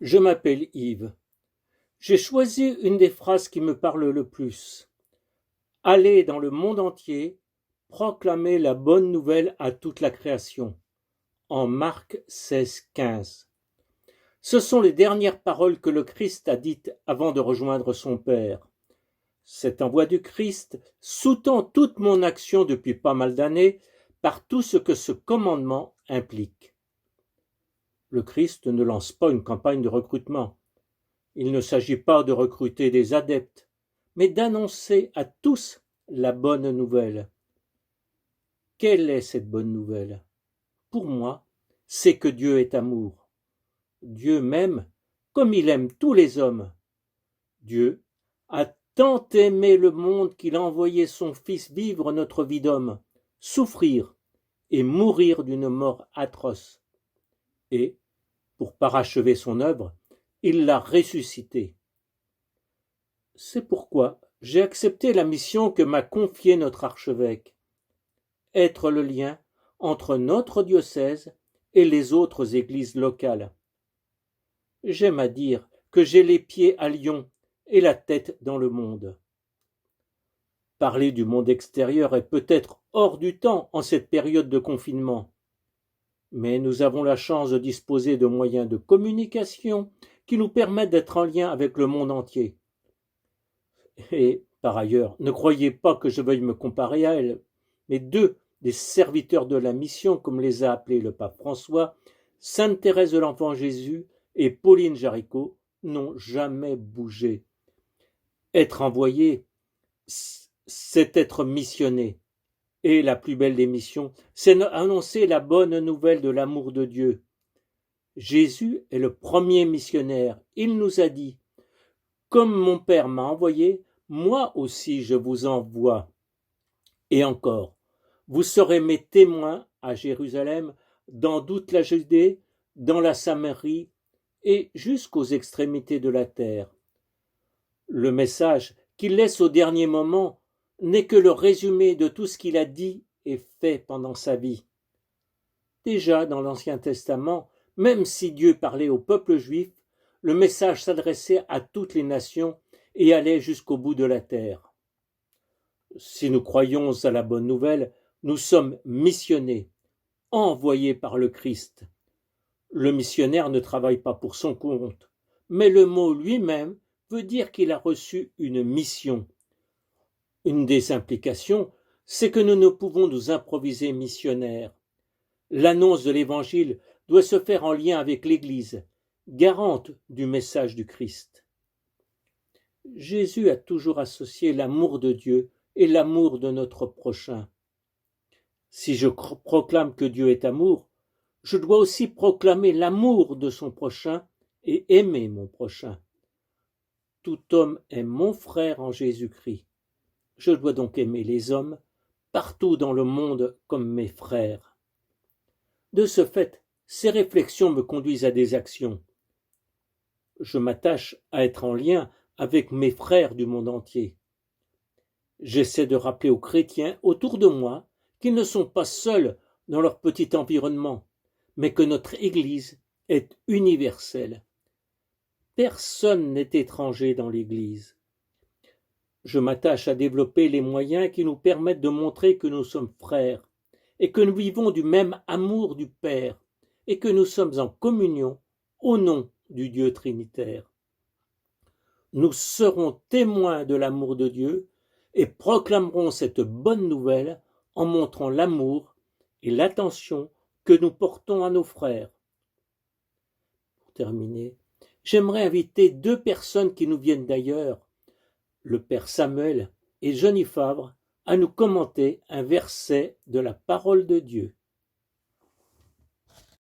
Je m'appelle Yves. J'ai choisi une des phrases qui me parle le plus. Allez dans le monde entier, proclamer la bonne nouvelle à toute la création. En Marc 16, 15. Ce sont les dernières paroles que le Christ a dites avant de rejoindre son Père. Cet envoi du Christ sous-tend toute mon action depuis pas mal d'années par tout ce que ce commandement implique. Le Christ ne lance pas une campagne de recrutement. Il ne s'agit pas de recruter des adeptes, mais d'annoncer à tous la bonne nouvelle. Quelle est cette bonne nouvelle? Pour moi, c'est que Dieu est amour. Dieu m'aime comme il aime tous les hommes. Dieu a tant aimé le monde qu'il a envoyé son Fils vivre notre vie d'homme, souffrir et mourir d'une mort atroce. Et, pour parachever son œuvre, il l'a ressuscité. C'est pourquoi j'ai accepté la mission que m'a confiée notre archevêque, être le lien entre notre diocèse et les autres églises locales. J'aime à dire que j'ai les pieds à Lyon et la tête dans le monde. Parler du monde extérieur est peut-être hors du temps en cette période de confinement, mais nous avons la chance de disposer de moyens de communication qui nous permettent d'être en lien avec le monde entier. Et, par ailleurs, ne croyez pas que je veuille me comparer à elle, mais deux des serviteurs de la mission, comme les a appelés le pape François, Sainte Thérèse de l'Enfant Jésus et Pauline Jaricot, n'ont jamais bougé. Être envoyé, c'est être missionné. Et la plus belle des missions, c'est annoncer la bonne nouvelle de l'amour de Dieu. Jésus est le premier missionnaire. Il nous a dit « Comme mon Père m'a envoyé, moi aussi je vous envoie. » Et encore, vous serez mes témoins à Jérusalem, dans toute la Judée, dans la Samarie et jusqu'aux extrémités de la terre. Le message qu'il laisse au dernier moment n'est que le résumé de tout ce qu'il a dit et fait pendant sa vie. Déjà dans l'Ancien Testament, même si Dieu parlait au peuple juif, le message s'adressait à toutes les nations et allait jusqu'au bout de la terre. Si nous croyons à la bonne nouvelle, nous sommes missionnés, envoyés par le Christ. Le missionnaire ne travaille pas pour son compte, mais le mot lui-même veut dire qu'il a reçu une mission. Une des implications, c'est que nous ne pouvons nous improviser missionnaires. L'annonce de l'Évangile doit se faire en lien avec l'Église, garante du message du Christ. Jésus a toujours associé l'amour de Dieu et l'amour de notre prochain. Si je proclame que Dieu est amour, je dois aussi proclamer l'amour de son prochain et aimer mon prochain. Tout homme est mon frère en Jésus-Christ. Je dois donc aimer les hommes partout dans le monde comme mes frères. De ce fait, ces réflexions me conduisent à des actions. Je m'attache à être en lien avec mes frères du monde entier. J'essaie de rappeler aux chrétiens autour de moi qu'ils ne sont pas seuls dans leur petit environnement, mais que notre Église est universelle. Personne n'est étranger dans l'Église. Je m'attache à développer les moyens qui nous permettent de montrer que nous sommes frères et que nous vivons du même amour du Père et que nous sommes en communion au nom du Dieu trinitaire. Nous serons témoins de l'amour de Dieu et proclamerons cette bonne nouvelle en montrant l'amour et l'attention que nous portons à nos frères. Pour terminer, j'aimerais inviter deux personnes qui nous viennent d'ailleurs, le Père Samuel et Johnny Favre, à nous commenter un verset de la parole de Dieu.